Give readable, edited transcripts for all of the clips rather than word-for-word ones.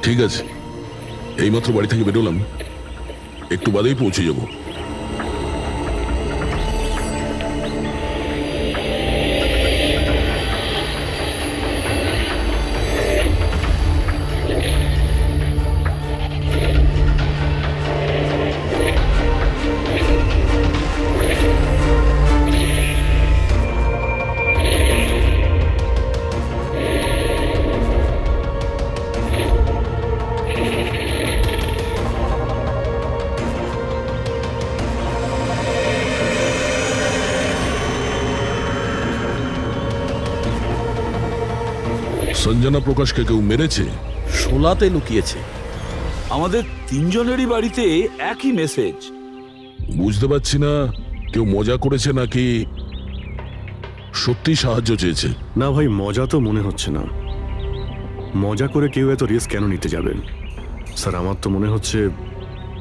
ঠিক আছে, এইমাত্র বাড়ি থেকে বেরোলাম, একটু বাদেই পৌঁছে যাব। সঞ্জনা প্রকাশকে কেউ মেরেছে? শোলাতে লুকিয়েছে। আমাদের তিনজনেরই বাড়িতে একই মেসেজ। বুঝতে পারছি না কেউ মজা করেছে নাকি সত্যি সাহায্য চেয়েছে। না ভাই, মজা তো মনে হচ্ছে না। মজা করে কেউ এত রিস্ক কেন নিতে যাবেন? স্যার, আমার তো মনে হচ্ছে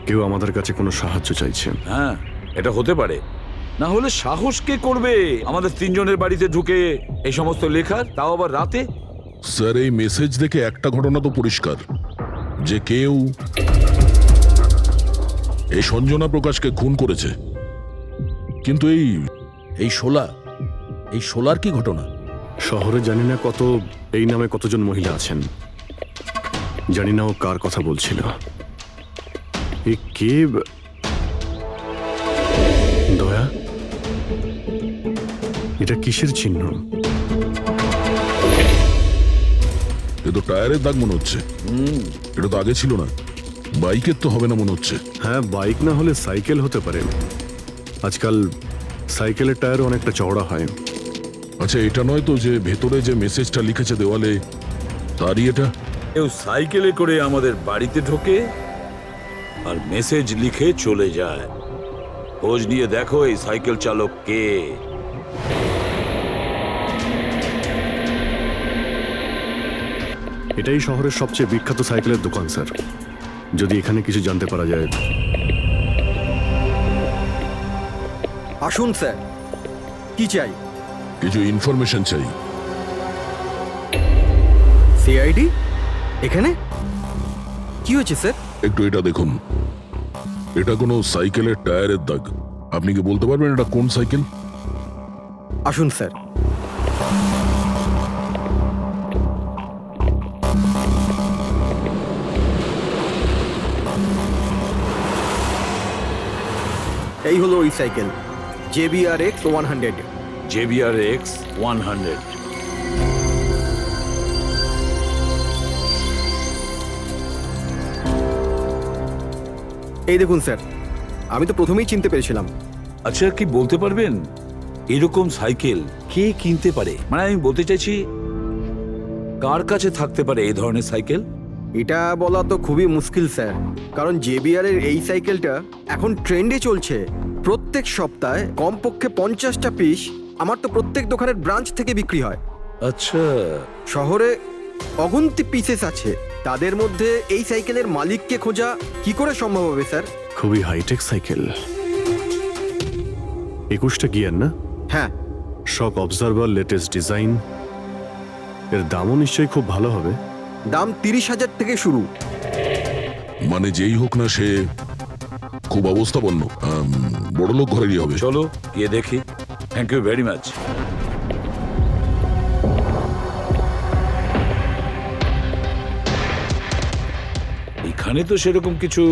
কেউ আমাদের কাছে কোনো সাহায্য চাইছে। হ্যাঁ, এটা হতে পারে। না হলে সাহস কে করবে আমাদের তিনজনের বাড়িতে ঢুকে এই সমস্ত লেখার, তাও আবার রাতে? স্যার, এই মেসেজ দেখে একটা ঘটনা তো পরিষ্কার, যে কেউ এই সঞ্জনা প্রকাশকে খুন করেছে। কিন্তু এই শোলার কি ঘটনা? শহরে জানি না এই নামে কতজন মহিলা আছেন, জানি না ও কার কথা বলছিল। এ কে? দয়া, এটা কিসের চিহ্ন? এ তো টায়ারের দাগ মনে হচ্ছে। এটা তো আগে ছিল না। বাইকের তো হবে না মনে হচ্ছে। হ্যাঁ, বাইক না হলে সাইকেল হতে পারে। আজকাল সাইকেলের টায়ারও অনেকটা চওড়া হয়। আচ্ছা, এটা নয় তো যে ভেতরে যে মেসেজটা লিখেছে দেওয়ালে, তারই এটা? কেউ সাইকেলে করে আমাদের বাড়িতে ঢোকে আর মেসেজ লিখে চলে যায়। খোঁজ নিয়ে দেখো এই সাইকেল চালক কে। এটাই শহরের সবচেয়ে বিখ্যাত সাইকেলের দোকান স্যার। যদি এখানে কিছু জানতে পারা যায়। আসুন স্যার, কি চাই? কিছু ইনফরমেশন চাই। সিআইডি এখানে? কি হয়েছে স্যার? একটু এটা দেখুন, এটা কোনো সাইকেলের টায়ারের দাগ। আপনি কি বলতে পারবেন এটা কোন সাইকেল? আসুন স্যার। এই হলো ওই সাইকেল, JBRX 100। JBRX 100। এই দেখুন স্যার, আমি তো প্রথমেই চিনতে পেরেছিলাম। আচ্ছা, কি বলতে পারবেন এরকম সাইকেল কে কিনতে পারে? মানে আমি বলতে চাইছি, কার কাছে থাকতে পারে এই ধরনের সাইকেল? এটা বলা তো খুবই মুশকিল স্যার, কারণ JBR এর এই সাইকেলটা এখন ট্রেন্ডে চলছে। প্রত্যেক সপ্তাহে কমপক্ষে 50টা পিস আমার তো প্রত্যেক দোকানের ব্রাঞ্চ থেকে বিক্রি হয়। আচ্ছা, শহরে অগুন্তি পিসেস আছে, তাদের মধ্যে এই সাইকেলের মালিককে খোঁজা কি করে সম্ভব হবে স্যার? খুবই হাইটেক সাইকেল। 21টা গিয়ার না? হ্যাঁ। শক অবজারভার, লেটেস্ট ডিজাইন। এর দামও নিশ্চয়ই খুব ভালো হবে। দাম 30,000 থেকে শুরু। মানে যেই হোক না সে খুব অবস্থাপন্ন, বড়লোক ঘরেরই হবে। চলো গিয়ে দেখি। Thank you very much. এখানে তো সেরকম কিছু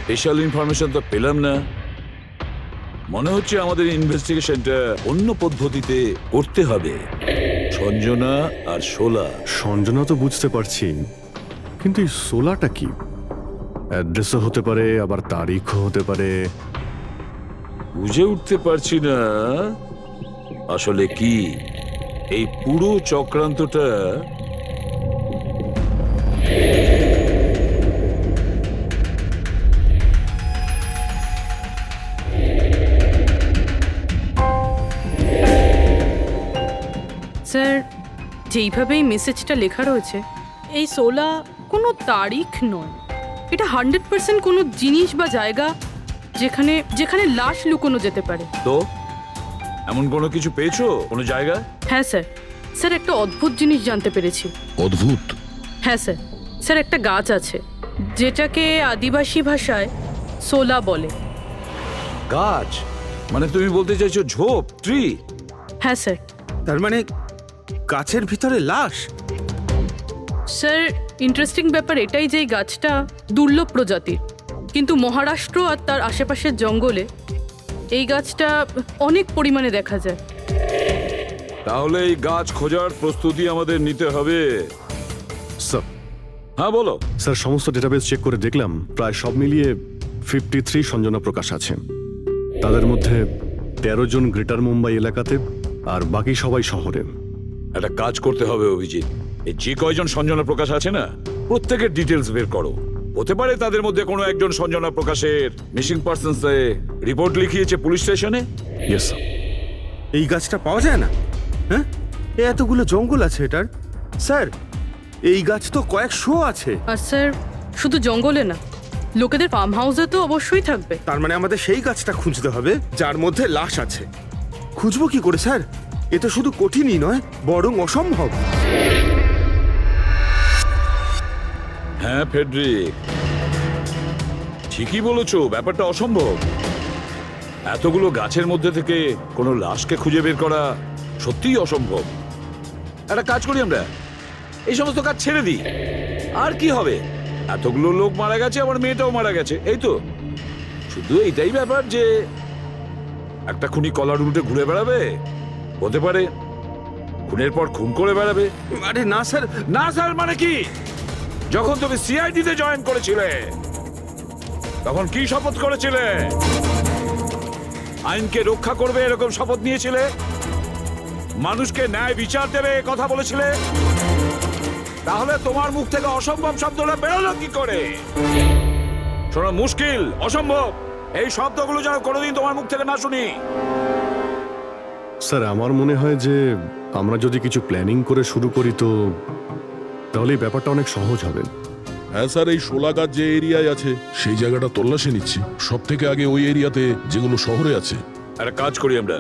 স্পেশাল ইনফরমেশন তো পেলাম না। মনে হচ্ছে আমাদের ইনভেস্টিগেশনটা অন্য পদ্ধতিতে করতে হবে। সঞ্জনা আর শোলা। সঞ্জনা তো বুঝতে পারছি, কিন্তু এই সোলাটা কি? অ্যাড্রেসও হতে পারে, আবার তারিখও হতে পারে। বুঝে উঠতে পারছি না আসলে কি এই পুরো চক্রান্তটা। স্যার, যেইভাবে এই মেসেজটা লেখা রয়েছে, এই 16 কোনো তারিখ নয়। এটা 100% কোনো জিনিস বা জায়গা যেখানে যেখানে লাশ লুকোনো যেতে পারে। তো এমন কোনো কিছু পেয়েছো কোনো জায়গা? হ্যাঁ স্যার, স্যার একটা অদ্ভুত জিনিস জানতে পেরেছি। অদ্ভুত? হ্যাঁ স্যার, স্যার একটা গাছ আছে যেটাকে আদিবাসী ভাষায় সোলা বলে। গাছ মানে তুমি বলতে চাইছো ঝোপ, ট্রি? হ্যাঁ স্যার। তার মানে গাছের ভিতরে লাশ? স্যার ইন্টারেস্টিং ব্যাপার এটাই যে এই গাছটা দুর্লভ প্রজাতির, কিন্তু মহারাষ্ট্র আর তার আশেপাশের জঙ্গলে এই গাছটা অনেক পরিমাণে দেখা যায়। তাহলে এই গাছ খোঁজার প্রস্তুতি আমাদের নিতে হবে। স্যার হ্যাঁ বলো। স্যার সমস্ত ডেটাবেস চেক করে দেখলাম প্রায় সব মিলিয়ে 53 সঞ্জনা প্রকাশ আছে। তাদের মধ্যে 13 জন গ্রেটার মুম্বাই এলাকাতে আর বাকি সবাই শহরে। একটা কাজ করতে হবে অভিজিৎ, এই যে কয়জন সঞ্জনা প্রকাশ আছে না, প্রত্যেকের ডিটেলস বের করো। হতে পারে তাদের মধ্যে কোনো একজন সঞ্জনা প্রকাশের মিসিং পার্সনস রিপোর্ট লিখিয়েছে পুলিশ স্টেশনে। Yes sir. এই গাছটা পাওয়া যায় না? হ্যাঁ, এতগুলো জঙ্গল আছে এটার। স্যার এই গাছ তো কয়েকশো আছে। আর স্যার শুধু জঙ্গলে না, লোকেদের ফার্ম হাউসে তো অবশ্যই থাকবে। তার মানে আমাদের সেই গাছটা খুঁজতে হবে যার মধ্যে লাশ আছে। খুঁজবো কি করে স্যার? এ তো শুধু কঠিনই নয়, বরং অসম্ভব। হ্যাঁ ফেডরিক, ঠিকই বলেছো, ব্যাপারটা অসম্ভব। এতগুলো গাছের মধ্যে থেকে কোনো লাশকে খুঁজে বের করা সত্যিই অসম্ভব। একটা কাজ করি আমরা, এই সমস্ত কাজ ছেড়ে দিই। আর কি হবে, এতগুলো লোক মারা গেছে, আমার মেয়েটাও মারা গেছে, এই তো। শুধু এইটাই ব্যাপার যে একটা খুনি কলার উল্টে ঘুরে বেড়াবে, হতে পারে খুনের পর খুন করে বেড়াবে। আরে না স্যার। না স্যার মানে কি? যখন তুমি সিআইডিতে জয়েন করেছিলে তখন কি শপথ করেছিলে? আইনকে রক্ষা করবে এরকম শপথ নিয়েছিলে? মানুষকে ন্যায় বিচার দেবে কথা বলেছিলে? তাহলে তোমার মুখ থেকে অসম্ভব শব্দটা বেরোলো কি করে? শোনা মুশকিল, অসম্ভব, এই শব্দগুলো যেন কোনোদিন তোমার মুখ থেকে না শুনি। স্যার আমার মনে হয় যে আমরা যদি কিছু প্ল্যানিং করে শুরু করি তো তাহলে এই ব্যাপারটা অনেক সহজ হবে। হ্যাঁ স্যার, এই শোলা গাছ যে এরিয়ায় আছে সেই জায়গাটা তল্লাশি নিচ্ছি। সব থেকে আগে ওই এরিয়াতে যেগুলো শহরে আছে। একটা কাজ করি আমরা,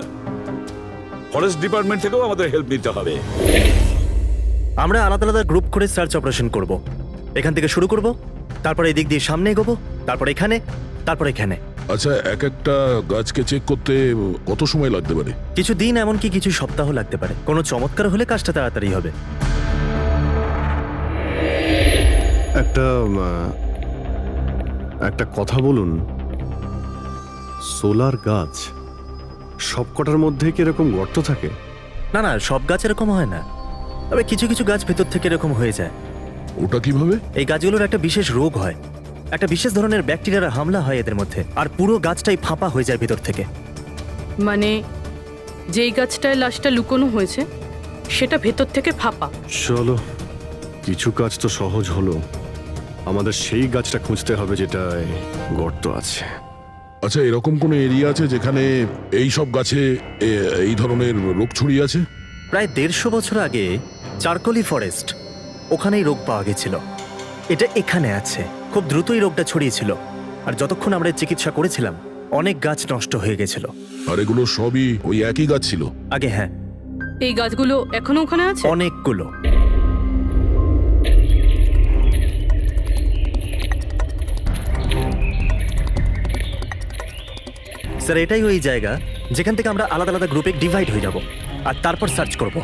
ফরেস্ট ডিপার্টমেন্ট থেকেও আমাদের হেল্প নিতে হবে। আমরা আলাদা আলাদা গ্রুপ করে সার্চ অপারেশন করব। এখান থেকে শুরু করব, তারপর এই দিক দিয়ে সামনে এগোবো, তারপর এখানে, তারপর এখানে। আচ্ছা, এক একটা গাছকে চেক করতে কত সময় লাগতে পারে? কিছু দিন, এমনকি কিছু সপ্তাহ লাগতে পারে। কোনো চমৎকার হলে কাজটা তাড়াতাড়ি হবে। একটা কথা বলুন, সোলার গাছ সবকটার মধ্যে কি এরকম গর্ত থাকে? না না, সব গাছ এরকম হয় না, তবে কিছু কিছু গাছ ভেতর থেকে এরকম হয়ে যায়। ওটা কিভাবে? এই গাছগুলোর একটা বিশেষ রোগ হয়, একটা বিশেষ ধরনের ব্যাকটেরিয়ার হামলা হয় এদের মধ্যে, আর পুরো গাছটাই ফাঁপা হয়ে যায় ভেতর থেকে। মানে যেই গাছটায় লাশটা লুকোনো হয়েছে সেটা ভেতর থেকে ফাঁপা। চলো, কিছু কাজ তো সহজ হলো। আমাদের সেই গাছটা খুঁজতে হবে যেটায় গর্ত আছে। আচ্ছা, এরকম কোনো এরিয়া আছে যেখানে এই সব গাছে এই ধরনের রোগ ছড়িয়ে আছে? প্রায় 150 বছর আগে চারকোলি ফরেস্ট, ওখানেই রোগ পাওয়া গেছিল। এটা এখানে আছে। খুব দ্রুতই রোগটা ছড়িয়েছিল, আর যতক্ষণ আমরা চিকিৎসা করেছিলাম অনেক গাছ নষ্ট হয়ে গেছিল। আর এগুলো সবই ওই একই গাছ ছিল? আগে হ্যাঁ, এই গাছগুলো এখনো ওখানে আছে? অনেকগুলো। স্যার এটাই ওই জায়গা যেখান থেকে আমরা আলাদা আলাদা গ্রুপে ডিভাইড হয়ে যাব আর তারপর সার্চ করব।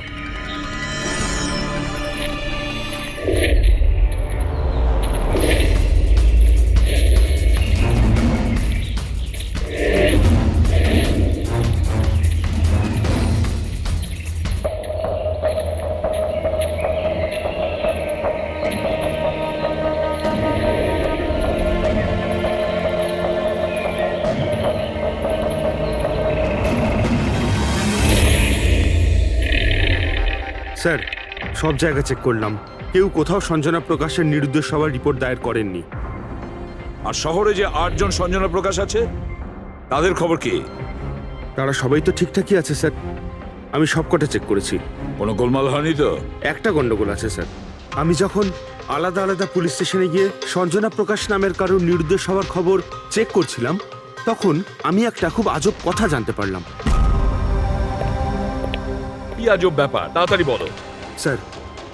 স্যার সব জায়গা চেক করলাম, কেউ কোথাও সঞ্জনা প্রকাশের নিরুদ্দেশ হওয়ার রিপোর্ট দায়ের করেননি। আর শহরে যে 8 জন সঞ্জনা প্রকাশ আছে তাদের খবর কি? তারা সবাই তো ঠিকঠাকই আছে স্যার, আমি সবকটা চেক করেছি। কোনো গোলমাল হয়নি তো? একটা গন্ডগোল আছে স্যার। আমি যখন আলাদা আলাদা পুলিশ স্টেশনে গিয়ে সঞ্জনা প্রকাশ নামের কারোর নিরুদ্দেশ হওয়ার খবর চেক করছিলাম, তখন আমি একটা খুব আজব কথা জানতে পারলাম। কি আজব ব্যাপার, তাড়াতাড়ি বলো। স্যার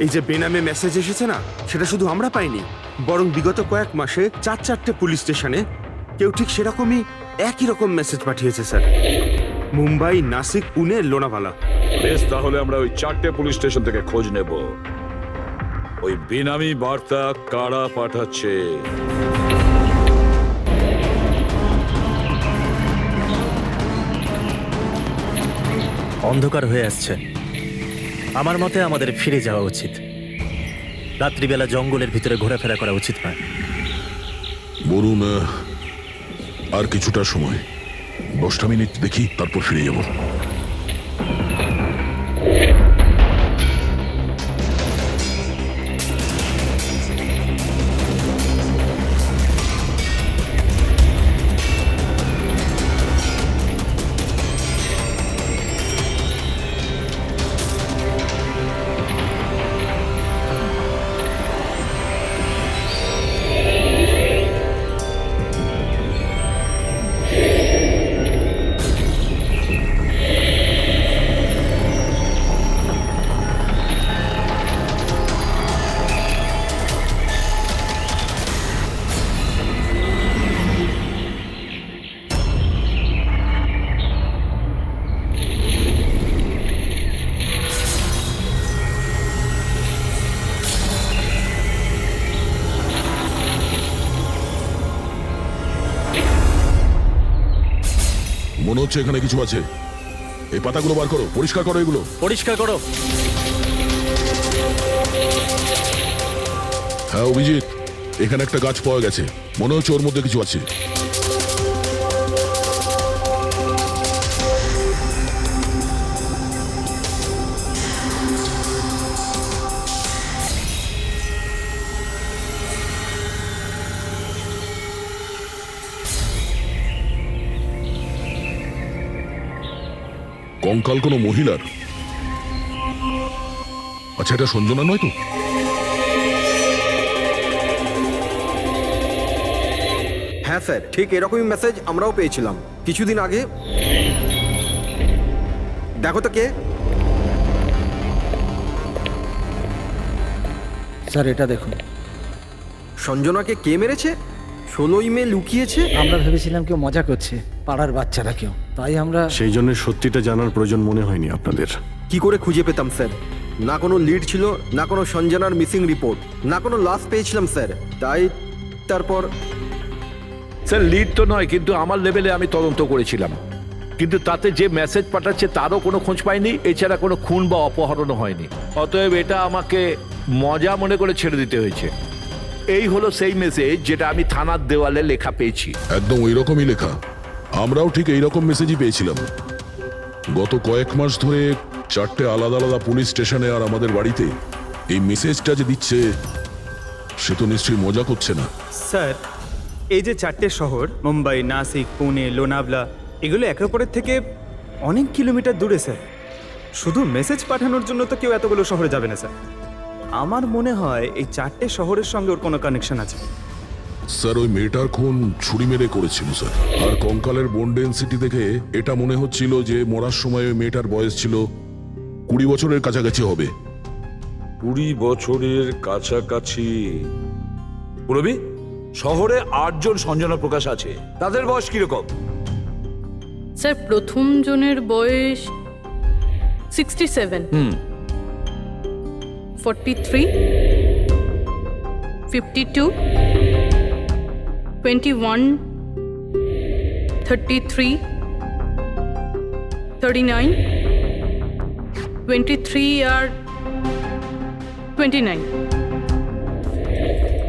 এই যে বেনামে মেসেজ এসেছে না, সেটা শুধু আমরা পাইনি, বরং বিগত কয়েক মাসে 4-4টে পুলিশ স্টেশনে কেউ ঠিক সেরকমই একই রকম মেসেজ পাঠিয়েছে স্যার। মুম্বাই, নাসিক, পুনে, লোনাভালা। বেশ, তাহলে আমরা ওই 4টে পুলিশ স্টেশন থেকে খোঁজ নেব ওই বেনামি বার্তা কারা পাঠাচ্ছে। অন্ধকার হয়ে আসছে। আমার মতে আমাদের ফিরে যাওয়া উচিত। রাত্রিবেলা জঙ্গলের ভিতরে ঘোরাফেরা করা উচিত নয়। বলুন, আর কিছুটা সময়, 10টা মিনিট দেখি, তারপর ফিরে যাব। মনে হচ্ছে এখানে কিছু আছে। এই পাতাগুলো বার করো, পরিষ্কার করো এগুলো। পরিষ্কার করো। হ্যাঁ অভিজিৎ, এখানে একটা গাছ পাওয়া গেছে, মনে হচ্ছে ওর মধ্যে কিছু আছে। কঙ্কাল কোনো মহিলার? আচ্ছা, এটা সঞ্জনা নয় তো? হ্যাঁ স্যার, ঠিক এরকমই মেসেজ আমরাও পেয়েছিলাম কিছুদিন আগে। দেখো তো কে। স্যার এটা দেখুন। সঞ্জনাকে কে মেরেছে? 16ই মে লুকিয়েছে। আমরা ভেবেছিলাম কেউ মজা করছে, পাড়ার বাচ্চারা কেউ, তাই আমরা। সেই জন্য সত্যিটা জানার প্রয়োজন মনে হয়নি আপনাদের। কি করে খুঁজে পেতাম স্যার? না কোনো লিড ছিল, না কোনো সঞ্জনার মিসিং রিপোর্ট, না কোনো লাশ পেয়েছিলাম স্যার। তাই তারপর স্যার, লিড তো নয়, কিন্তু আমার লেভেলে আমি তদন্ত করেছিলাম, কিন্তু তাতে যে মেসেজ পাঠাচ্ছে তারও কোনো খোঁজ পাইনি, এছাড়া কোনো খুন বা অপহরণও হয়নি। অতএব এটা আমাকে মজা মনে করে ছেড়ে দিতে হয়েছে। এই হলো সেই মেসেজ যেটা আমি থানার দেওয়ালে লেখা পেয়েছি। একদম ওই রকমই লেখা। আমরাও ঠিক এইরকম মেসেজই পেয়েছিলাম। গত কয়েক মাস ধরে 4টে আলাদা আলাদা পুলিশ স্টেশনে আর আমাদের বাড়িতে এই মেসেজটা যে দিচ্ছে, সে তো নিশ্চয়ই মজা করছে না। স্যার, এই যে 4টে শহর, মুম্বাই, নাসিক, পুনে, লোনাভলা, এগুলো একে অপরের থেকে অনেক কিলোমিটার দূরে স্যার। শুধু মেসেজ পাঠানোর জন্য তো কেউ এতগুলো শহরে যাবে না স্যার। আমার মনে হয় এই 4টে শহরের সঙ্গে ওর কোনো কানেকশন আছে। স্যার, ওই মেয়েটার খুন ছুরি মেরে করেছিল স্যার। আর কঙ্কালের বোন ডেন্সিটি দেখে এটা মনে হচ্ছিল যে মরার সময় ওই মেয়েটার বয়স ছিল 20 বছরের কাছাকাছি হবে। 20 বছরের কাছাকাছি। পুরবি, শহরে 8 জন সঞ্জনা প্রকাশ আছে, তাদের বয়স কিরকম? স্যার, প্রথম জনের বয়স 67, 43, 52, 21, 33, 39, 23 আর 29।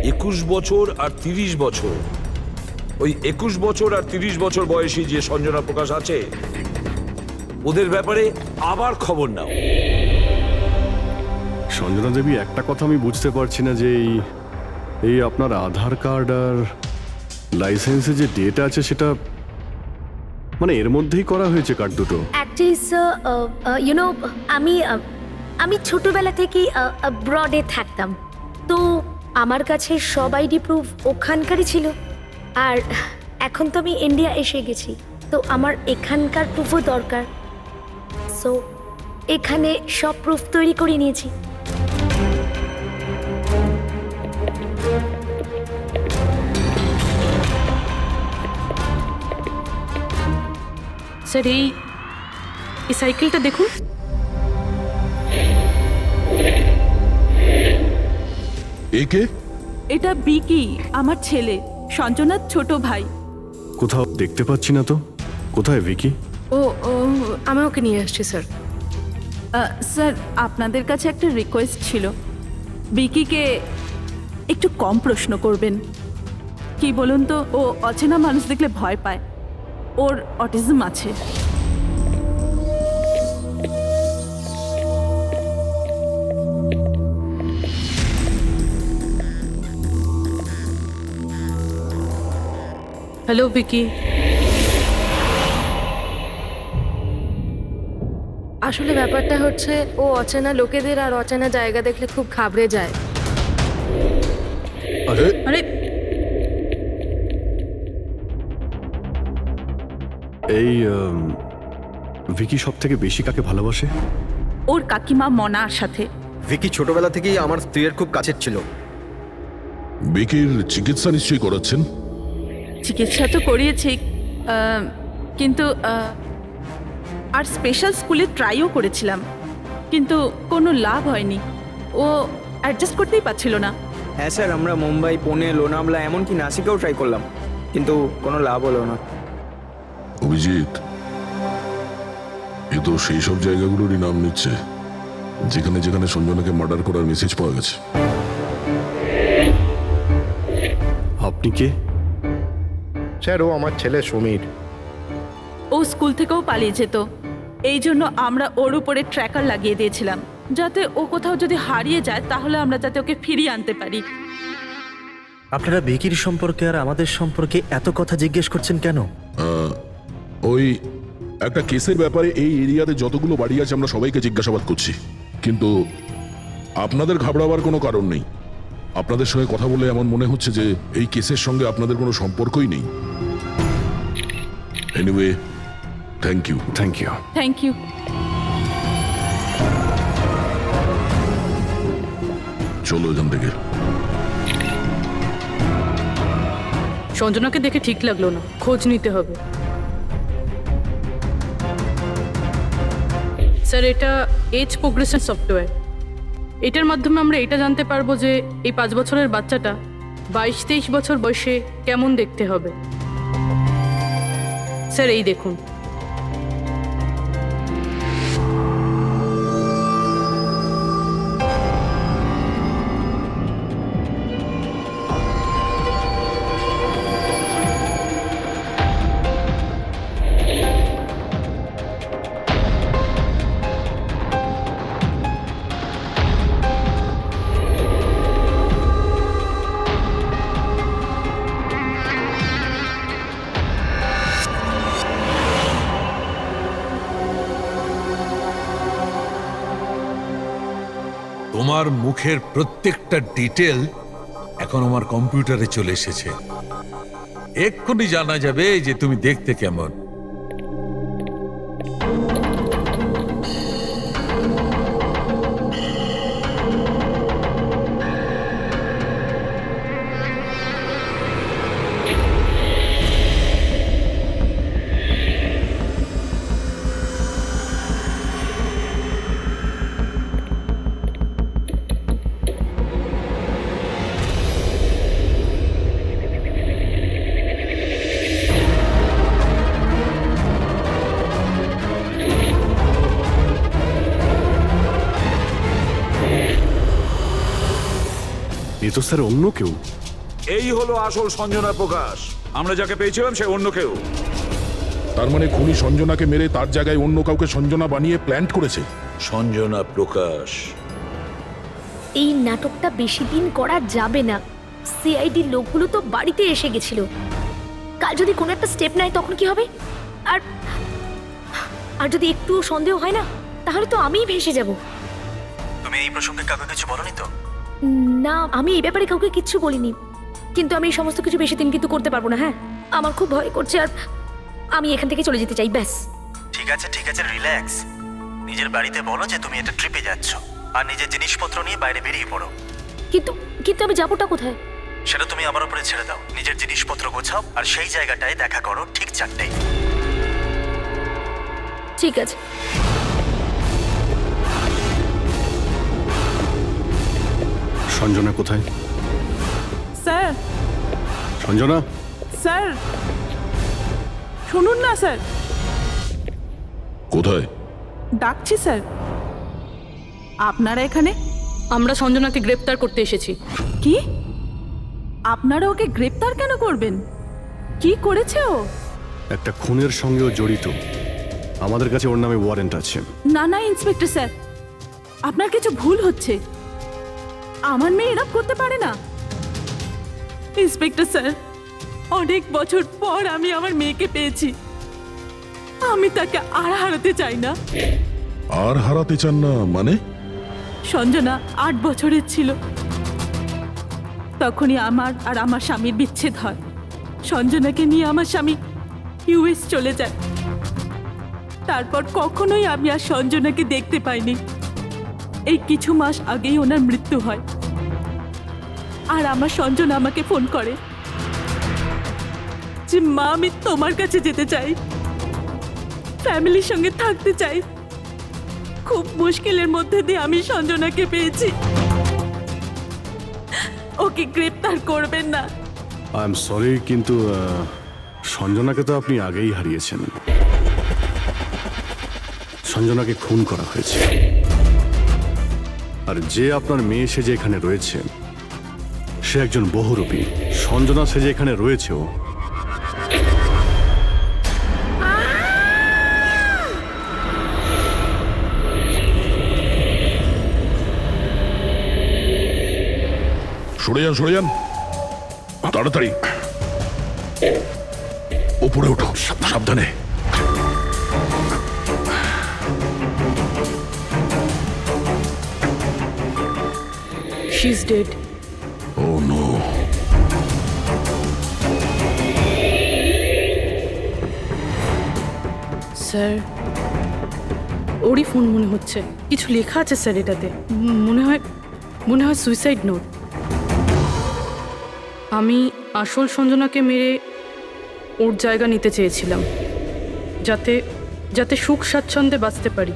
21 বছর আর 30 বছর। ওই 21 বছর আর 30 বছর বয়সী যে সঞ্জনা প্রকাশ আছে, ওদের ব্যাপারে আবার খবর নাও। সঞ্জনা দেবী, একটা কথা আমি বুঝতে পারছি না যে এই আপনার আধার কার্ড আর লাইসেন্সে যে ডেট আছে সেটা মানে এর মধ্যেই করা হয়েছে কার্ড দুটো। অ্যাকচুয়ালি স্যার, আমি ছোটবেলা থেকেই ব্রডে থাকতাম, তো আমার কাছে সব আইডি প্রুফ ওখানকারই ছিল। আর এখন তো আমি ইন্ডিয়া এসে গেছি, তো আমার এখানকার প্রুফও দরকার। সো এখানে সব প্রুফ তৈরি করে নিয়েছি। স্যার এই সাইকেলটা দেখুন। একে এটা বিকি, আমার ছেলে, সঞ্জনার ছোট ভাই। কোথাও দেখতে পাচ্ছি না তো, কোথায় ভিকি? ও ও আমি ওকে নিয়ে আসছি স্যার। স্যার, আপনাদের কাছে একটা রিকোয়েস্ট ছিল, বিকিকে একটু কম প্রশ্ন করবেন। কি বলুন তো, ও অচেনা মানুষ দেখলে ভয় পায়, ওর অটিজম আছে। হ্যালো বিকি। আসলে ব্যাপারটা হচ্ছে ও অচেনা লোকেদের আর অচেনা জায়গা দেখলে খুব ঘাবড়ে যায়। আরে আরে এই ভিকি সব থেকে বেশি কাকে ভালোবাসে? ওর কাকিমা মনার সাথে। ভিকি ছোটবেলা থেকেই আমার স্ত্রীর খুব কাছের ছিল। বিকির চিকিৎসা নিশ্চয়ই করাচ্ছেন? চিকিৎসা তো করিয়েছি, কিন্তু আর স্পেশাল স্কুলে ট্রাইও করেছিলাম, কিন্তু কোনো লাভ হয়নি। ও অ্যাডজাস্ট করতেই পারছিল না। হ্যাঁ স্যার, আমরা মুম্বাই, পুনে, লোনাভলা, এমনকি নাসিকেও ট্রাই করলাম, কিন্তু কোনো লাভ হলো না। অভিজিৎ, এ তো সেই সব জায়গাগুলোরই নাম নিচ্ছে যেখানে যেখানে সঞ্জনাকে মার্ডার করার মেসেজ পাওয়া গেছে। আপনি কে? স্যার, ও আমার ছেলে সমীর। ও স্কুল থেকেও পালিয়ে যেত, এই জন্য আমরা ওর উপরে ট্র্যাকার লাগিয়ে দিয়েছিলাম, যাতে ও কোথাও যদি হারিয়ে যায় তাহলে আমরা যাতে ওকে ফিরিয়ে আনতে পারি। আপনারা ভিকির সম্পর্কে আর আমাদের সম্পর্কে এত কথা জিজ্ঞেস করছেন কেন? ওই একটা কেসের ব্যাপারে এই এরিয়াতে যতগুলো বাড়ি আছে আমরা সবাইকে জিজ্ঞাসাবাদ করছি, কিন্তু আপনাদের ঘাবড়াবার কোনো কারণ নেই। আপনাদের সঙ্গে কথা বলে এমন মনে হচ্ছে যে এই কেসের সঙ্গে আপনাদের কোনো সম্পর্কই নেই। Anyway, thank you. Thank you. Thank you. চলো এখান থেকে। সঞ্জনাকে দেখে ঠিক লাগলো না, খোঁজ নিতে হবে। স্যার, এটা এজ প্রোগ্রেশন সফটওয়্যার। এটার মাধ্যমে আমরা এটা জানতে পারবো যে এই 5 বছরের বাচ্চাটা 22-23 বছর বয়সে কেমন দেখতে হবে। স্যার এই দেখুন। তোমার মুখের প্রত্যেকটা ডিটেল এখন আমার কম্পিউটারে চলে এসেছে। এক্ষুনি জানা যাবে যে তুমি দেখতে কেমন। এ তো স্যার অন্য কেউ। এই হলো আসল সঞ্জনা প্রকাশ। আমরা যাকে পেয়েছিলাম সে অন্য কেউ। তার মানে খুনি সঞ্জনাকে মেরে তার জায়গায় অন্য কাউকে সঞ্জনা বানিয়ে প্ল্যান্ট করেছে। সঞ্জনা প্রকাশ। এই নাটকটা বেশি দিন করা যাবে না। সিআইডি লোকগুলো তো বাড়িতে এসে গেছিল। কাল যদি কোনো একটা স্টেপ নেয় তখন কি হবে? আর আর যদি একটুও সন্দেহ হয় না, তাহলে তো আমিই ভেসে যাব। তুমি এই প্রসঙ্গে কাউকে কিছু বলনি তো? না, আমি এই ব্যাপারে কাউকে কিচ্ছু বলিনি, কিন্তু আমি এই সমস্ত কিছু বেশি দিন কিন্তু করতে পারবো না। হ্যাঁ, আমার খুব ভয় করছে, আর আমি এখান থেকে চলে যেতে চাই, ব্যাস। ঠিক আছে ঠিক আছে, রিল্যাক্স। নিজের বাড়িতে বলো যে তুমি এটা ট্রিপে যাচ্ছ, আর নিজের জিনিসপত্র নিয়ে বাইরে বেরিয়ে পড়ো। কিন্তু কিন্তু আমি যাবোটা কোথায়? সেটা তুমি আমার উপরে ছেড়ে দাও। নিজের জিনিসপত্র গোছাও আর সেই জায়গাটায় দেখা করো ঠিক 4টায়। ঠিক আছে। সঞ্জনা কোথায়? স্যার সঞ্জনা, স্যার শুনুন না স্যার, কোথায়? ডাকছি স্যার। আপনারা এখানে? আমরা সঞ্জনাকে গ্রেপ্তার করতে এসেছি। কি? আপনারা ওকে গ্রেপ্তার কেন করবেন? কি করেছে ও? একটা খুনের সঙ্গেও জড়িত। আমাদের কাছে ওর নামে ওয়ারেন্ট আছে। না না ইন্সপেক্টর স্যার, আপনার কিছু ভুল হচ্ছে। আমার মেয়ে এরকম করতে পারে না। ইন্সপেক্টর স্যার, অনেক বছর পর আমি আমার মেয়েকে পেয়েছি। আমি তাকে আর হারাতে চাই না। আর হারাতে চান না মানে? সঞ্জনা 8 বছরের ছিল, তখনই আমার আর আমার স্বামীর বিচ্ছেদ হয়। সঞ্জনাকে নিয়ে আমার স্বামী ইউএস চলে যায়। তারপর কখনোই আমি আর সঞ্জনাকে দেখতে পাইনি। এই কিছু মাস আগেই ওনার মৃত্যু হয়। আর আমার সঞ্জনা আমাকে ফোন করে যে মা, আমি তোমার কাছে যেতে চাই, ফ্যামিলির সঙ্গে থাকতে চাই। খুব মুশকিলের মধ্যে দিয়ে আমি সঞ্জনাকে পেয়েছি। ওকে গ্রেপ্তার করবেন না। আই এম সরি, কিন্তু সঞ্জনাকে তো আপনি আগেই হারিয়েছেন। সঞ্জনাকে খুন করা হয়েছে। আর যে আপনার মেয়ে সেজে এখানে রয়েছে সে একজন বহুরূপী। সঞ্জনা সেজে এখানে রয়েছেও। সরে যান, সরে যান, তাড়াতাড়ি উপরে ওঠো, সাবধানে। She is dead. Oh no. Sir, ওরই ফোন মনে হচ্ছে। কিছু লেখা আছে স্যার এটাতে। মনে হয় সুইসাইড নোট। আমি আসল সঞ্জনাকে মেরে ওর জায়গা নিতে চেয়েছিলাম, যাতে সুখ স্বাচ্ছন্দ্যে বাঁচতে পারি।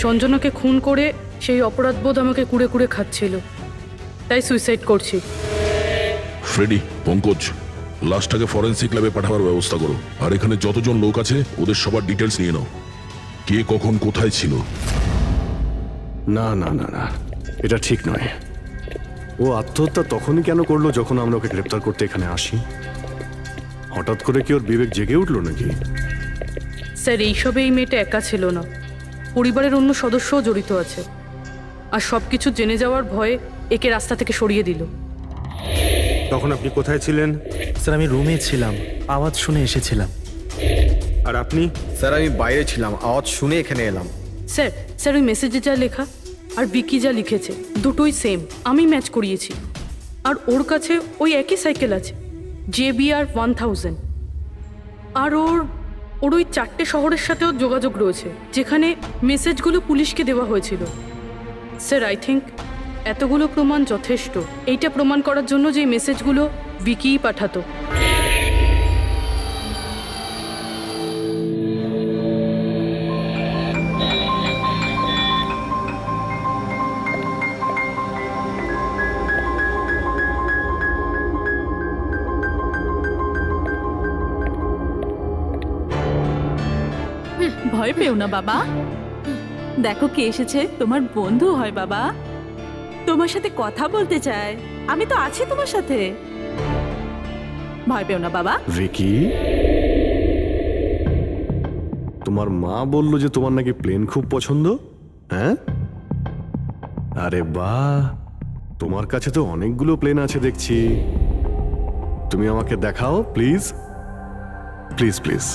সঞ্জনাকে খুন করে সেই অপরাধবোধ আমাকে কুড়ে কুড়ে খাচ্ছিল, তাই সুইসাইড করছি। ফ্রেডি, পঙ্কজ, লাশটাকে ফরেন্সিক ল্যাবে পাঠাবার ব্যবস্থা করো। আর এখানে যতজন লোক আছে ওদের সবার ডিটেলস নিয়ে নাও। কে কখন কোথায় ছিল। না না না না, এটা ঠিক নয়। ও আত্মহত্যা তখনই কেন করলো যখন আমরা ওকে গ্রেপ্তার করতে এখানে আসি? হঠাৎ করে কি ওর বিবেক জেগে উঠলো নাকি? স্যার, এইসবে এই মেয়েটা একা ছিল না, পরিবারের অন্য সদস্যও জড়িত আছে। আর সব কিছু জেনে যাওয়ার ভয়ে একে রাস্তা থেকে সরিয়ে দিল। তখন আপনি কোথায় ছিলেন? স্যার আমি রুমে ছিলাম, আওয়াজ শুনে এসেছিলাম। আর আপনি? স্যার আমি বাইরে ছিলাম, আওয়াজ শুনে এখানে এলাম। স্যার ওই মেসেজে যা লেখা আর বিকি যা লিখেছে দুটোই সেম। আমি ম্যাচ করিয়েছি। আর ওর কাছে ওই একই সাইকেল আছে, JBR 1000। আর ওর ওই 4টে শহরের সাথেও যোগাযোগ রয়েছে যেখানে মেসেজগুলো পুলিশকে দেওয়া হয়েছিল। স্যার, আই থিঙ্ক এতগুলো প্রমাণ যথেষ্ট এইটা প্রমাণ করার জন্য যে মেসেজগুলো বিকিই পাঠাতো। ভয় পেও না বাবা, দেখো কে এসেছে। তোমার বন্ধু হয় বাবা, তোমার সাথে কথা বলতে চায়। আমি তো আছি তোমার সাথে, ভয় পেও না বাবা। ভিকি, তোমার মা বললো যে তোমার নাকি প্লেন খুব পছন্দ। হ্যাঁ, আরে বাহ, তোমার কাছে তো অনেকগুলো প্লেন আছে দেখছি। তুমি আমাকে দেখাও প্লিজ, প্লিজ প্লিজ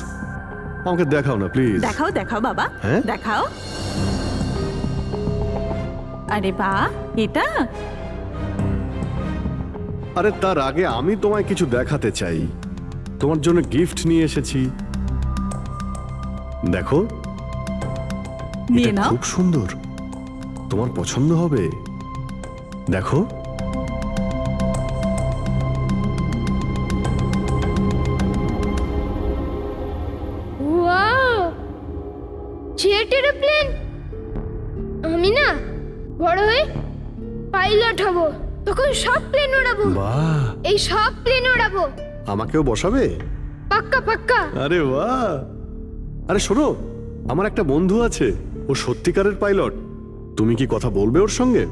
আমাকে দেখাও না প্লিজ। দেখাও দেখাও বাবা, হ্যাঁ? দেখাও। আরে বাহ, এটা? আরে তার আগে আমি তোমায় কিছু দেখাতে চাই। তোমার জন্য গিফট নিয়ে এসেছি, দেখো। নিয়ে এটা নাও। খুব সুন্দর, তোমার পছন্দ হবে, দেখো। ওয়াও, উঠাবো, তখন সব প্লেন উড়াবো, বাহ, এই সব প্লেন উড়াবো, আমাকেও বসাবে? পাক্কা পাক্কা। আরে বাহ! আরে শোনো, আমার একটা বন্ধু আছে, ও সত্যিকারের পাইলট। তুমি কি কথা বলবে ওর সঙ্গে?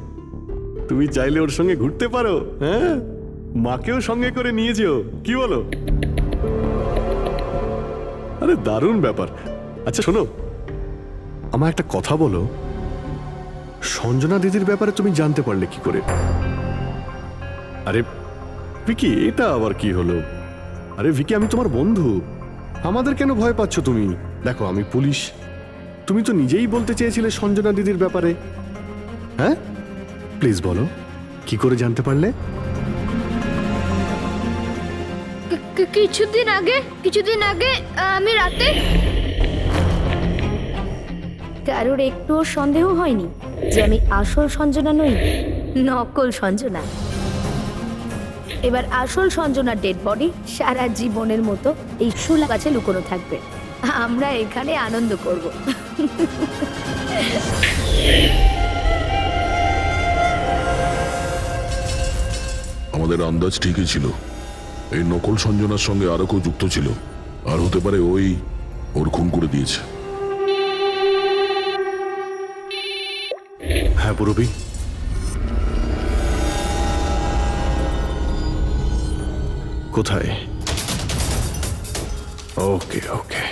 তুমি চাইলে ওর সঙ্গে ঘুরতে পারো, হ্যাঁ? মাকেও সঙ্গে করে নিয়ে যেও, কি বলো? আরে দারুণ ব্যাপার। আচ্ছা শোনো, আমার একটা কথা বলো, সঞ্জনা দিদির ব্যাপারে তুমি জানতে পারলে কি করে? আরে ভিকি, এটা আবার কি হলো? আরে ভিকি, আমি তোমার বন্ধু, আমাদের কেন ভয় পাচ্ছ তুমি? দেখো আমি পুলিশ, তুমি তো নিজেই বলতে চেয়েছিলে সঞ্জনা দিদির ব্যাপারে, হ্যাঁ? প্লিজ বলো, কি করে জানতে পারলে? কিছুদিন আগে আমি রাতে। কারোর একটুও সন্দেহ হয়নি যে আমি আসল সঞ্জনা নই, নকল সঞ্জনা। এবার আসল সঞ্জনার ডেড বডি সারা জীবনের মতো এই শুলা গাছে লুকোনো থাকবে। আমরা এখানে আনন্দ করব। আমাদের আন্দাজ ঠিকই ছিল, এই নকল সঞ্জনার সঙ্গে আরো কেউ যুক্ত ছিল, আর হতে পারে ওই ওর খুন করে দিয়েছে। হ্যাঁ পুরবি, কোথায়? ওকে ওকে,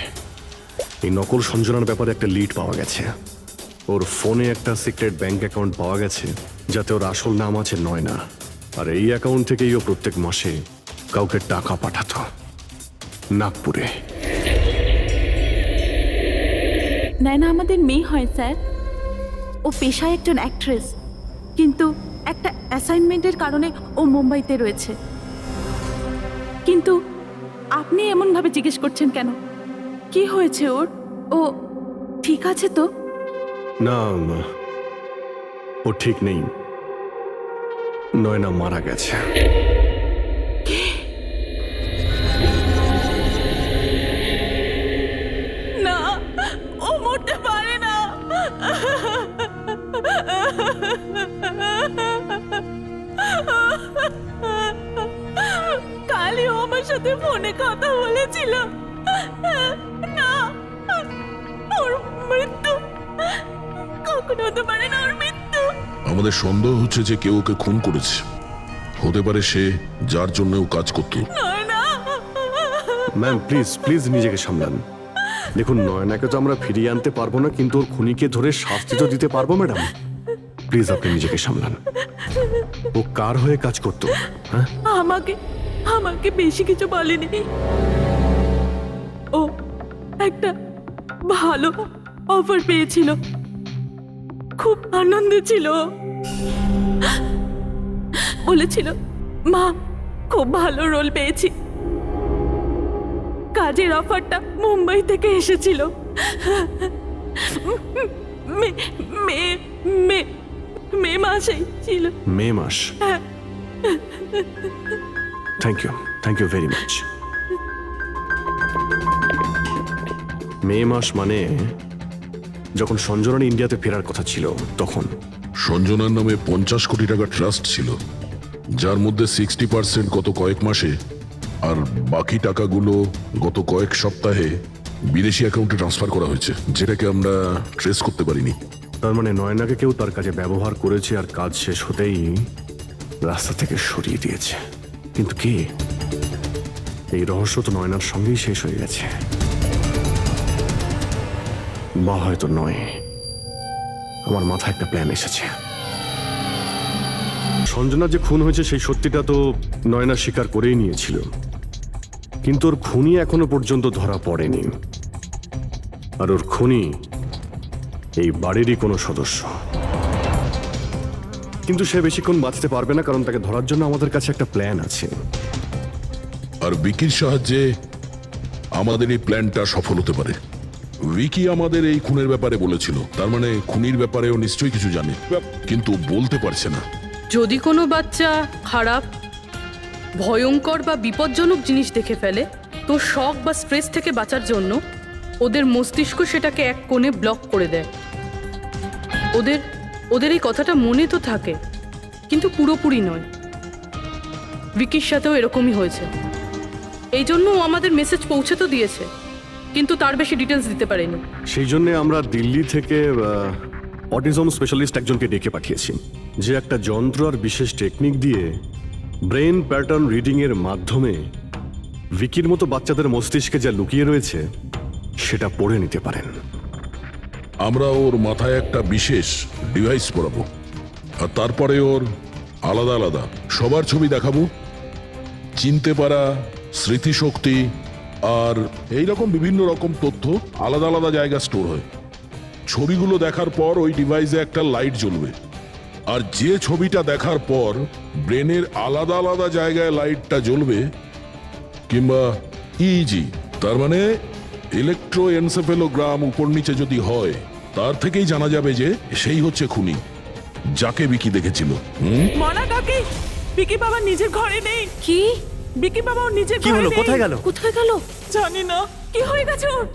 এই নকল সঞ্জনার ব্যাপারে একটা লিড পাওয়া গেছে। ওর ফোনে একটা সিক্রেট ব্যাংক অ্যাকাউন্ট পাওয়া গেছে, যাতে ওর আসল নাম আছে নয়না। আর এই অ্যাকাউন্ট থেকেই ও প্রত্যেক মাসে কাউকে টাকা পাঠাতো নাগপুরে। নয়না আমাদের মেয়ে হয় স্যার, ও পেশায় একজন অ্যাক্ট্রেস, কিন্তু একটা অ্যাসাইনমেন্টের কারণে ও মুম্বাইতে রয়েছে। কিন্তু আপনি এমনভাবে জিজ্ঞেস করছেন কেন? কি হয়েছে ওর? ও ঠিক আছে তো? না, ও ঠিক নেই, নয়না মারা গেছে। না, ও মরতে পারে না। কালই ও আমার সাথে ফোনে কথা বলেছিল। না, ওর মৃত্যু কখনো হতে পারে না, ওর মৃত্যু। আমাদের সন্দেহ হচ্ছে যে কেউ ওকে খুন করেছে, হতে পারে সে যার জন্য ও কাজ করতো। ম্যাম প্লিজ প্লিজ নিজেকে সামলান। দেখুন, নয়নাকে তো আমরা ফিরিয়ে আনতে পারবো না, কিন্তু ওর খুনিকে ধরে শাস্তি তো দিতে পারবো ম্যাডাম। প্লিজ আপনি নিজেকে সামলান। ও কার হয়ে কাজ করতো? হ্যাঁ, আমাকে বেশি কিছু বলেনি। ও একটা ভালো অফার পেয়েছিল, খুব আনন্দে ছিল। বলেছিল, মা খুব ভালো রোল পেয়েছি। কাজের অফারটা মুম্বাই থেকে এসেছিল। মে মাসেই ছিল। মে মাস? Thank you very much. মে মাস মানে যখন সঞ্জনার ইন্ডিয়াতে ফেরার কথা ছিল তখন। সঞ্জনার নামে 50 কোটি টাকা ট্রাস্ট ছিল, যার মধ্যে 60% গত কয়েক মাসে আর বাকি টাকাগুলো গত কয়েক সপ্তাহে বিদেশি অ্যাকাউন্টে ট্রান্সফার করা হয়েছে, যেটাকে আমরা ট্রেস করতে পারিনি। তার মানে নয়নাকে কেউ তার কাজে ব্যবহার করেছে, আর কাজ শেষ হতেই রাস্তা থেকে সরিয়ে দিয়েছে। কিন্তু কি, এই রহস্য তো নয়নার সঙ্গেই শেষ হয়ে গেছে, বা হয়তো নয়। আমার মাথায় একটা প্ল্যান এসেছে। সঞ্জনা যে খুন হয়েছে সেই সত্যিটা তো নয়না স্বীকার করেই নিয়েছিল, কিন্তু ওর খুনি এখনো পর্যন্ত ধরা পড়েনি। আর ওর খুনি এই বাড়িরই কোনো সদস্য। কিন্তু সে বেশিক্ষণ বাঁচতে পারবে না, কারণ তাকে ধরার জন্য আমাদের কাছে একটা প্ল্যান আছে। আর বিকির সাহায্যে আমাদের এই প্ল্যানটা সফল হতে পারে। উইকি আমাদের এই খুনের ব্যাপারে বলেছিল, তার মানে খুনির ব্যাপারেও নিশ্চয়ই কিছু জানে, কিন্তু বলতে পারছে না। যদি কোনো বাচ্চা খারাপ, ভয়ঙ্কর বা বিপজ্জনক জিনিস দেখে ফেলে, তো শক বা স্ট্রেস থেকে বাঁচার জন্য ওদের মস্তিষ্ক সেটাকে এক কোণে ব্লক করে দেয়। ওদের এই কথাটা মনে তো থাকে, কিন্তু পুরোপুরি নয়। ভিকির সাথেও এরকমই হয়েছে। এই জন্য ও আমাদের মেসেজ পৌঁছে তো দিয়েছে, কিন্তু তার বেশি ডিটেলস দিতে পারেনি। সেই জন্য আমরা দিল্লি থেকে অটিজম স্পেশালিস্ট একজনকে ডেকে পাঠিয়েছি, যে একটা যন্ত্র আর বিশেষ টেকনিক দিয়ে ব্রেন প্যাটার্ন রিডিং এর মাধ্যমে ভিকির মতো বাচ্চাদের মস্তিষ্কে যা লুকিয়ে রয়েছে সেটা পড়ে নিতে পারেন। আমরা ওর মাথায় একটা বিশেষ ডিভাইস পরাবো, আর তারপরে ওর আলাদা আলাদা সবার ছবি দেখাবো। চিনতে পারা, স্মৃতিশক্তি আর এই রকম বিভিন্ন রকম তথ্য আলাদা আলাদা জায়গা স্টোর হয়। ছবিগুলো দেখার পর ওই ডিভাইসে একটা লাইট জ্বলবে, আর যে ছবিটা দেখার পর ব্রেনের আলাদা আলাদা জায়গায় লাইটটা জ্বলবে, কিংবা ইজি তার মানে ইলেকট্রোএনসেফেলোগ্রাম উপর নিচে যদি হয়, তার থেকেই জানা যাবে যে সেই হচ্ছে খুনি, যাকে বিকি দেখেছিল। মনা কাকি, বিকি বাবা নিজের ঘরে নেই। কি? বিকি বাবা ওর নিজের কি ঘরে হলো? নেই। কোথায় গেল? কোথায় গেল? জানি না কি হয়ে গেছে ওর।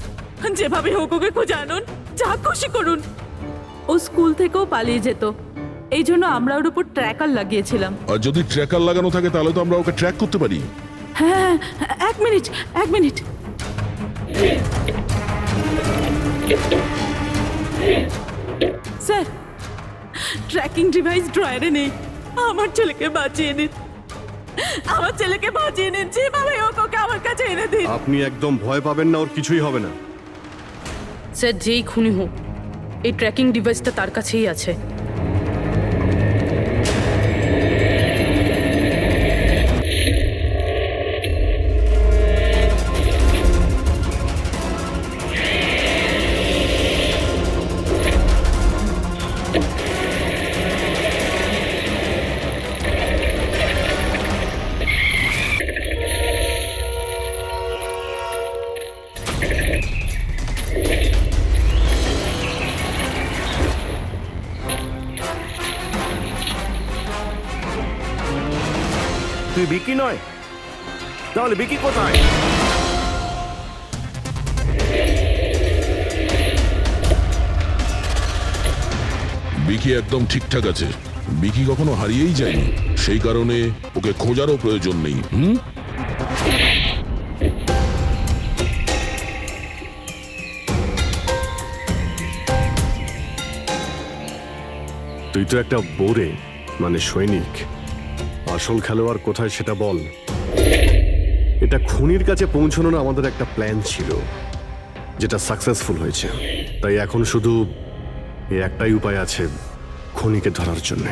যেভাবে হোক ওকে খুঁজে আনুন, যা খুশি করুন। ও স্কুল থেকেও পালিয়ে যেত, এই জন্য আমরা ওর উপর ট্র্যাকার লাগিয়েছিলাম। আর যদি ট্র্যাকার লাগানো থাকে তাহলে তো আমরা ওকে ট্র্যাক করতে পারি। হ্যাঁ, এক মিনিট। স্যার, ট্র্যাকিং ডিভাইস ড্রয়ারে নেই। আমার ছেলেকে বাঁচিয়ে নিন, যেভাবে হোক ওকে আমার কাছে এনে দিন। আপনি একদম ভয় পাবেন না, ওর কিছুই হবে না। স্যার, যেই খুনি হোক, এই ট্র্যাকিং ডিভাইসটা তার কাছেই আছে। তুই বিকি নয়? তাহলে বিকি কোথায়? বিকি একদম ঠিকঠাক আছে। বিকি কখনো হারিয়েই যায়নি, সেই কারণে ওকে খোঁজারও প্রয়োজন নেই। তুই তো একটা বোরে, মানে সৈনিক। আসল খেলোয়াড় কোথায় সেটা বল। এটা খুনির কাছে পৌঁছানোর আমাদের একটা প্ল্যান ছিল, যেটা সাকসেসফুল হয়েছে। তাই এখন শুধু এই একটাই উপায় আছে খুনিকে ধরার জন্য।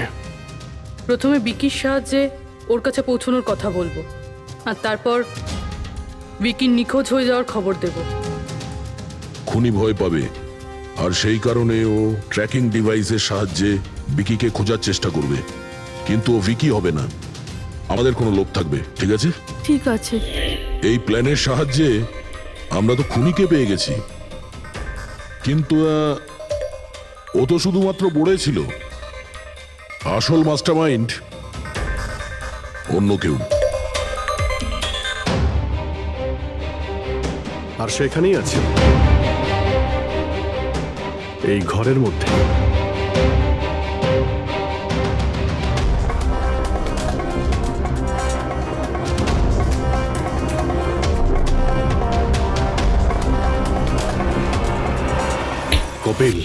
প্রথমে বিকির সাহায্যে ওর কাছে পৌঁছানোর কথা বলবো, আর তারপর বিকির নিখোঁজ হয়ে যাওয়ার খবর দেব। খুনি ভয় পাবে, আর সেই কারণে ও ট্র্যাকিং ডিভাইসের সাহায্যে বিকিকে খোঁজার চেষ্টা করবে। কিন্তু ও ভিকি হবে না, আমাদের কোনো লোক থাকবে। ঠিক আছে? ঠিক আছে। এই প্ল্যানের সাহায্যে আমরা তো খুনিকে পেয়ে গেছি, কিন্তু ও তো শুধুমাত্র বোড়ে ছিল। আসল মাস্টারমাইন্ড অন্য কেউ। আর সেখানেই আছে, এই ঘরের মধ্যে। কপিল,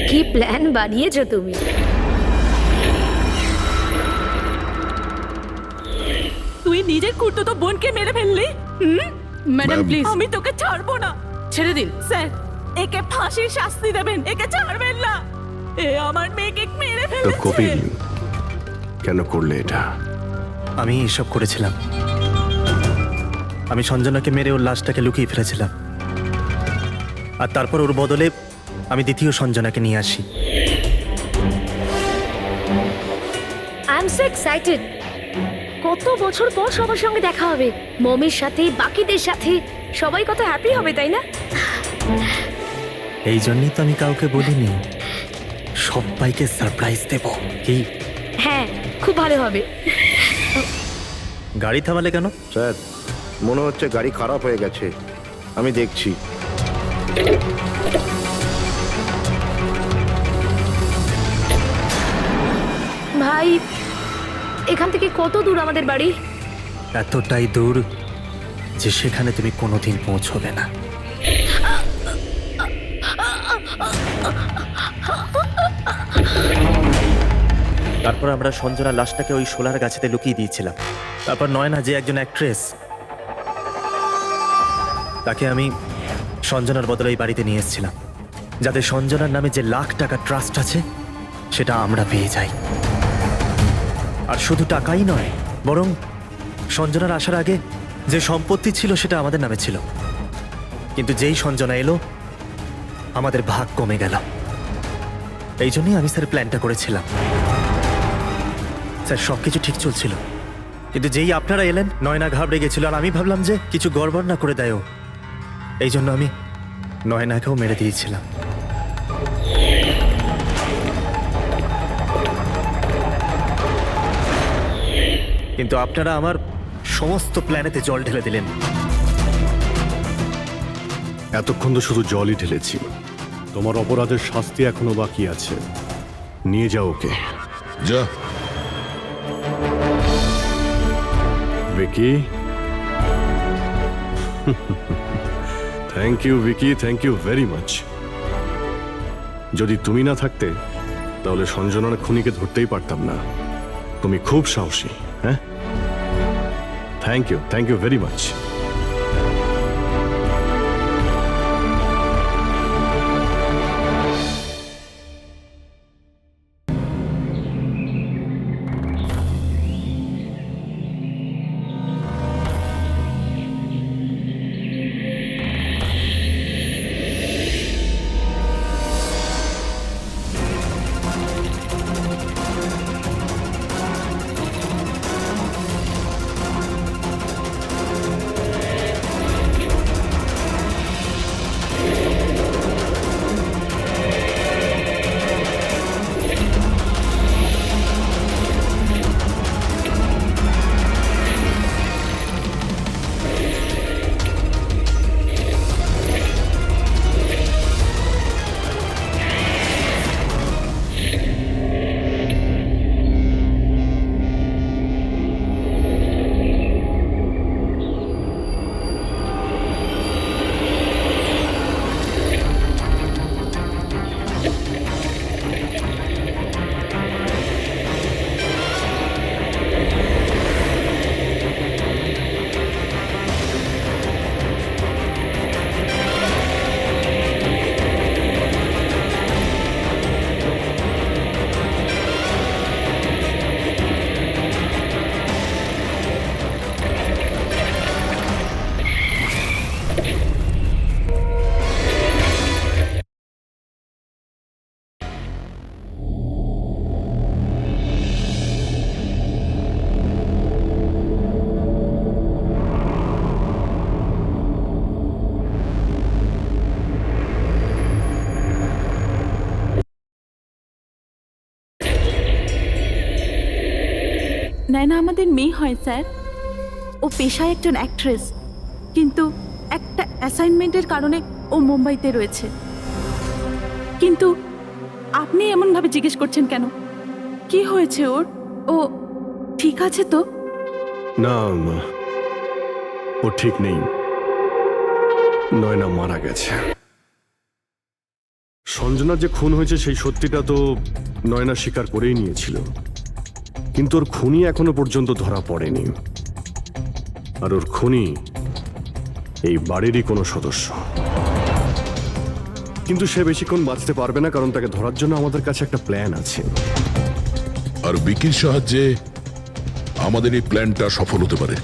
কি প্ল্যান বানিয়েছো তুমি? তুই নিজের খুঁড়তো বোনকে মেরে ফেললি। Madam ma'am. প্লিজ, আমি তোকে ছাড়বো না। ছেড়ে দিন। স্যার, একে ফাঁসির শাস্তি দেবেন, একে ছাড়বেন না। এ আমার মেয়েকে মেরে তো ফেলেছে। কপিল কেন করলে এটা? আমি এসব করেছিলাম। আমি সঞ্জনাকে মেরে ওর লাশটাকে লুকিয়ে ফেলেছিলাম, আর তারপর ওর বদলে আমি দ্বিতীয় সঞ্জনাকে নিয়ে আসি। I am so excited. কত বছর পর সবার সঙ্গে দেখা হবে, মমির সাথে, বাকিদের সাথে। সবাই কত হ্যাপি হবে, তাই না? এই জন্যই তো আমি কাউকে বলিনি, সবাইকে সারপ্রাইজ দেব। কি হ্যাঁ, খুব ভালো হবে। গাড়ি থামালে কেন? স্যার, মনে হচ্ছে গাড়ি খারাপ হয়ে গেছে, আমি দেখছি। ভাই, এখান থেকে কত দূর আমাদের বাড়ি? এতটাই দূর যে সেখানে তুমি কোনোদিন পৌঁছবে না। তারপর আমরা সঞ্জনার লাশটাকে ওই শোলার গাছেতে লুকিয়ে দিয়েছিলাম। তারপর নয়না, যে একজন অ্যাক্ট্রেস, তাকে আমি সঞ্জনার বদলে এই বাড়িতে নিয়ে এসেছিলাম, যাতে সঞ্জনার নামে যে লাখ টাকা ট্রাস্ট আছে সেটা আমরা পেয়ে যাই। আর শুধু টাকাই নয়, বরং সঞ্জনার আসার আগে যে সম্পত্তি ছিল সেটা আমাদের নামে ছিল, কিন্তু যেই সঞ্জনা এলো আমাদের ভাগ কমে গেল। এই জন্যই আমি স্যার প্ল্যানটা করেছিলাম। স্যার, সবকিছু ঠিক চলছিল, কিন্তু যেই আপনারা এলেন নয়না ঘাবড়ে গেছিল, আর আমি ভাবলাম যে কিছু গড়বড় না করে দেয় ও। এই জন্য আমি নয়নাকেও মেরে দিয়েছিলাম। কিন্তু আপনারা আমার সমস্ত প্ল্যানেতে জল ঢেলে দিলেন। এতক্ষণ তো শুধু জলই ঢেলেছি। তোমার অপরাধের শাস্তি এখনো বাকি আছে। নিয়ে যাও ওকে। যা। Vicky, thank you Vicky, thank you very much. যদি তুমি না থাকতে তাহলে সঞ্জনার খুনিকে ধরতেই পারতাম না। তুমি খুব সাহসী। হ্যাঁ, thank you very much. Nayna আমাদের মেয়ে হয় স্যার। ও পেশায় একজন অ্যাক্ট্রেস, কিন্তু একটা অ্যাসাইনমেন্টের কারণে ও মুম্বাইতে রয়েছে। কিন্তু আপনি এমনভাবে জিজ্ঞেস করছেন কেন? কি হয়েছে ওর? ও ঠিক আছে তো? না, ও ঠিক নেই। নয়না মারা গেছে। সঞ্জনার যে খুন হয়েছে সেই সত্যিটা তো নয়না স্বীকার করেই নিয়েছিল, কিন্তু ওর খুনি এখনো পর্যন্ত ধরা পড়েনি। আর ওর খুনি এই বাড়িরই কোনো সদস্য। কিন্তু সে বেশিক্ষণ বাঁচতে পারবে না, কারণ তাকে ধরার জন্য আমাদের কাছে একটা প্ল্যান আছে। আর বিকির সাহায্যে আমাদের এই প্ল্যানটা সফল হতে পারে।